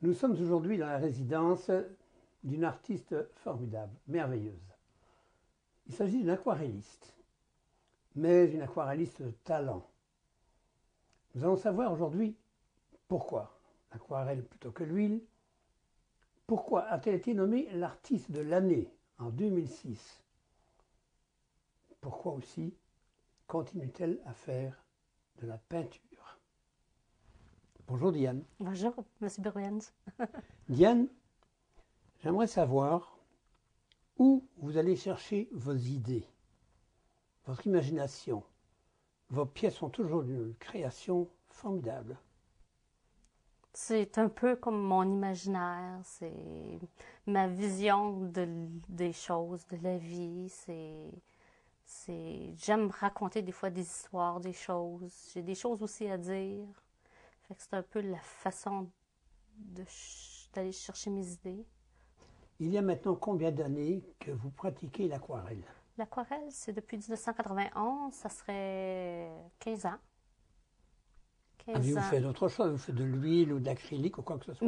Nous sommes aujourd'hui dans la résidence d'une artiste formidable, merveilleuse. Il s'agit d'une aquarelliste, mais une aquarelliste de talent. Nous allons savoir aujourd'hui pourquoi l'aquarelle plutôt que l'huile. Pourquoi a-t-elle été nommée l'artiste de l'année en 2006? Pourquoi aussi continue-t-elle à faire de la peinture? Bonjour Diane. Bonjour, Monsieur Berliens. Diane, j'aimerais savoir où vous allez chercher vos idées, votre imagination. Vos pièces sont toujours d'une création formidable. C'est un peu comme mon imaginaire, c'est ma vision des choses, de la vie. J'aime raconter des fois des histoires, des choses. J'ai des choses aussi à dire. Fait que c'est un peu la façon d'aller chercher mes idées. Il y a maintenant combien d'années que vous pratiquez l'aquarelle? L'aquarelle, c'est depuis 1991, ça serait 15 ans. Avez-vous fait d'autres choses? Vous faites de l'huile ou de l'acrylique ou quoi que ce soit?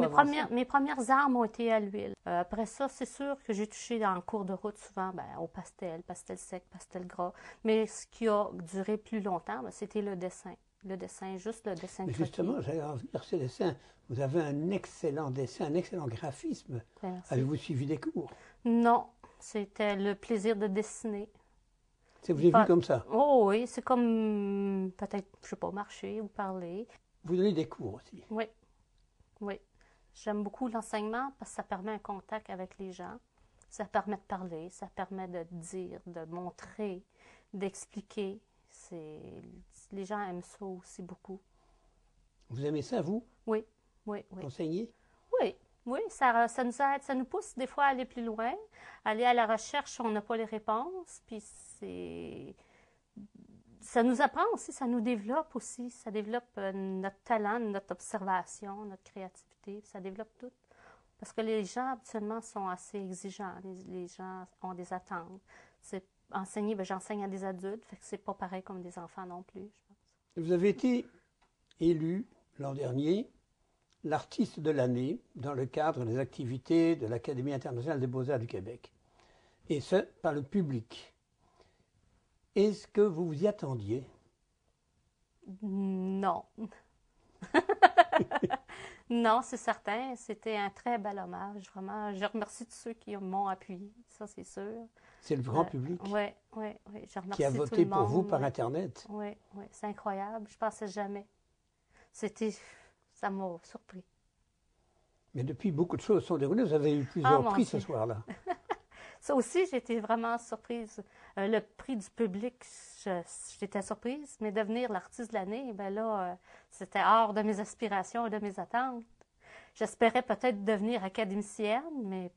Mes premières armes ont été à l'huile. Après ça, c'est sûr que j'ai touché dans le cours de route souvent au pastel, pastel sec, pastel gras. Mais ce qui a duré plus longtemps, c'était le dessin. Le dessin, juste le dessin de croquis. Justement, j'allais en venir ce dessin. Vous avez un excellent dessin, un excellent graphisme. Avez-vous suivi des cours? Non, c'était le plaisir de dessiner. Vous avez vu comme ça? Oh oui, c'est comme peut-être, je sais pas, marcher ou parler. Vous donnez des cours aussi? Oui, oui. J'aime beaucoup l'enseignement parce que ça permet un contact avec les gens. Ça permet de parler, ça permet de dire, de montrer, d'expliquer. Les gens aiment ça aussi beaucoup. Vous aimez ça, vous? Oui, oui, oui. Enseigner? Oui, oui, ça nous aide, ça nous pousse des fois à aller plus loin, aller à la recherche, on n'a pas les réponses, puis ça nous apprend aussi, ça nous développe aussi, ça développe notre talent, notre observation, notre créativité, ça développe tout. Parce que les gens, habituellement, sont assez exigeants, les gens ont des attentes. Enseigner, j'enseigne à des adultes, fait que c'est pas pareil comme des enfants non plus, je pense. Vous avez été élu l'an dernier l'artiste de l'année dans le cadre des activités de l'Académie internationale des beaux-arts du Québec. Et ce, par le public. Est-ce que vous vous y attendiez? Non. Non, c'est certain. C'était un très bel hommage, vraiment. Je remercie tous ceux qui m'ont appuyé, ça c'est sûr. C'est le grand public oui, oui, oui. Je remercie qui a tout voté le monde, pour vous par Internet. Oui, oui, c'est incroyable. Je pensais jamais. Ça m'a surpris. Mais depuis, beaucoup de choses sont déroulées. Vous avez eu plusieurs prix ce soir-là. Ça aussi, j'étais vraiment surprise. Le prix du public, j'étais surprise, mais devenir l'artiste de l'année, ben là, c'était hors de mes aspirations et de mes attentes. J'espérais peut-être devenir académicienne, mais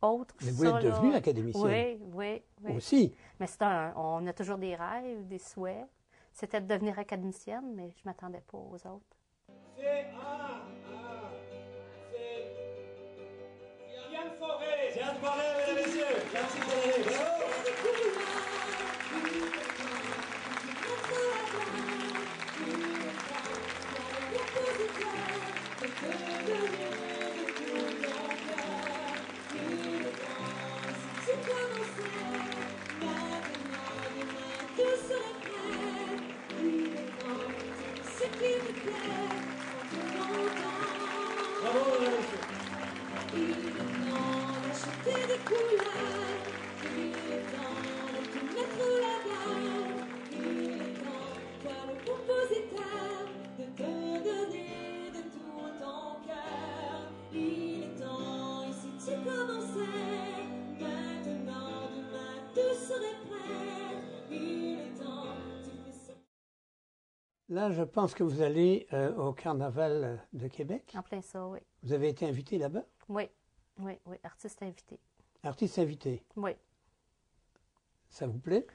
autre. Mais vous êtes devenue académicienne? Oui. Aussi? Mais on a toujours des rêves, des souhaits. C'était de devenir académicienne, mais je ne m'attendais pas aux autres. C'est Diane Forêt. Diane Forêt, mesdames et messieurs. Merci pour Là, je pense que vous allez au Carnaval de Québec. En plein ça, oui. Vous avez été invité là-bas? Oui, artiste invité. Artiste invité? Oui. Ça vous plaît?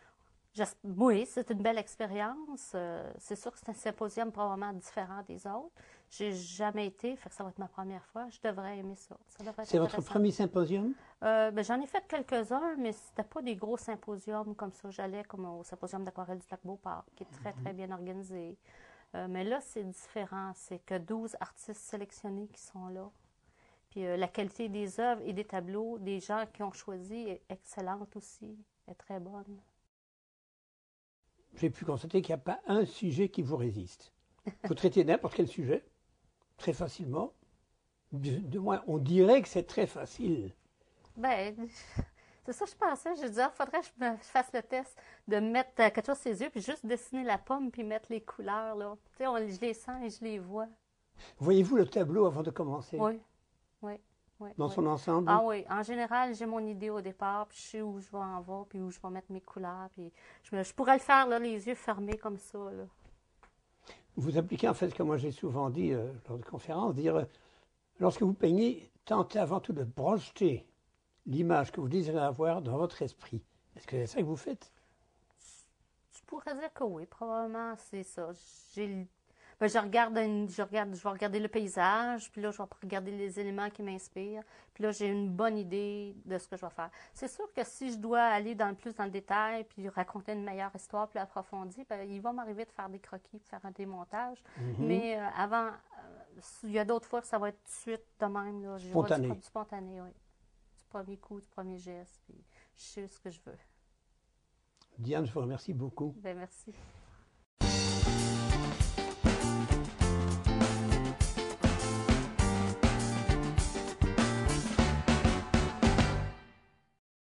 Oui, c'est une belle expérience. C'est sûr que c'est un symposium probablement différent des autres. J'ai jamais été, fait que ça va être ma première fois. Je devrais aimer ça. C'est votre premier symposium? J'en ai fait quelques-uns, mais c'était pas des gros symposiums comme ça. J'allais comme au symposium d'aquarelle du Lac-Beauport, qui est très, très bien organisé. Mais là, c'est différent. C'est que 12 artistes sélectionnés qui sont là. Puis la qualité des œuvres et des tableaux des gens qui ont choisi est excellente aussi, est très bonne. J'ai pu constater qu'il n'y a pas un sujet qui vous résiste. Vous traitez n'importe quel sujet, très facilement. De moins, on dirait que c'est très facile. Ben, c'est ça que je pensais. Je disais, il faudrait que je fasse le test de mettre quelque chose sur ses yeux, puis juste dessiner la pomme, puis mettre les couleurs, là. Tu sais, je les sens et je les vois. Voyez-vous le tableau avant de commencer? Oui, oui, oui. Dans oui. son ensemble? Ah oui, en général, j'ai mon idée au départ, puis je sais où je vais en voir, puis où je vais mettre mes couleurs, puis je pourrais le faire, là, les yeux fermés comme ça, là. Vous appliquez en fait ce que moi j'ai souvent dit lors de conférences, dire lorsque vous peignez, tentez avant tout de projeter l'image que vous désirez avoir dans votre esprit. Est-ce que c'est ça que vous faites? Je pourrais dire que oui, probablement c'est ça. Ben, je vais regarder le paysage, puis là, je vais regarder les éléments qui m'inspirent, puis là, j'ai une bonne idée de ce que je vais faire. C'est sûr que si je dois aller plus dans le détail, puis raconter une meilleure histoire plus approfondie, ben, il va m'arriver de faire des croquis, de faire un démontage. Mais avant, il y a d'autres fois que ça va être tout de suite de même. Là. Spontané. Du spontané, oui. Du premier coup, du premier geste, puis je sais ce que je veux. Diane, je vous remercie beaucoup. Ben, merci.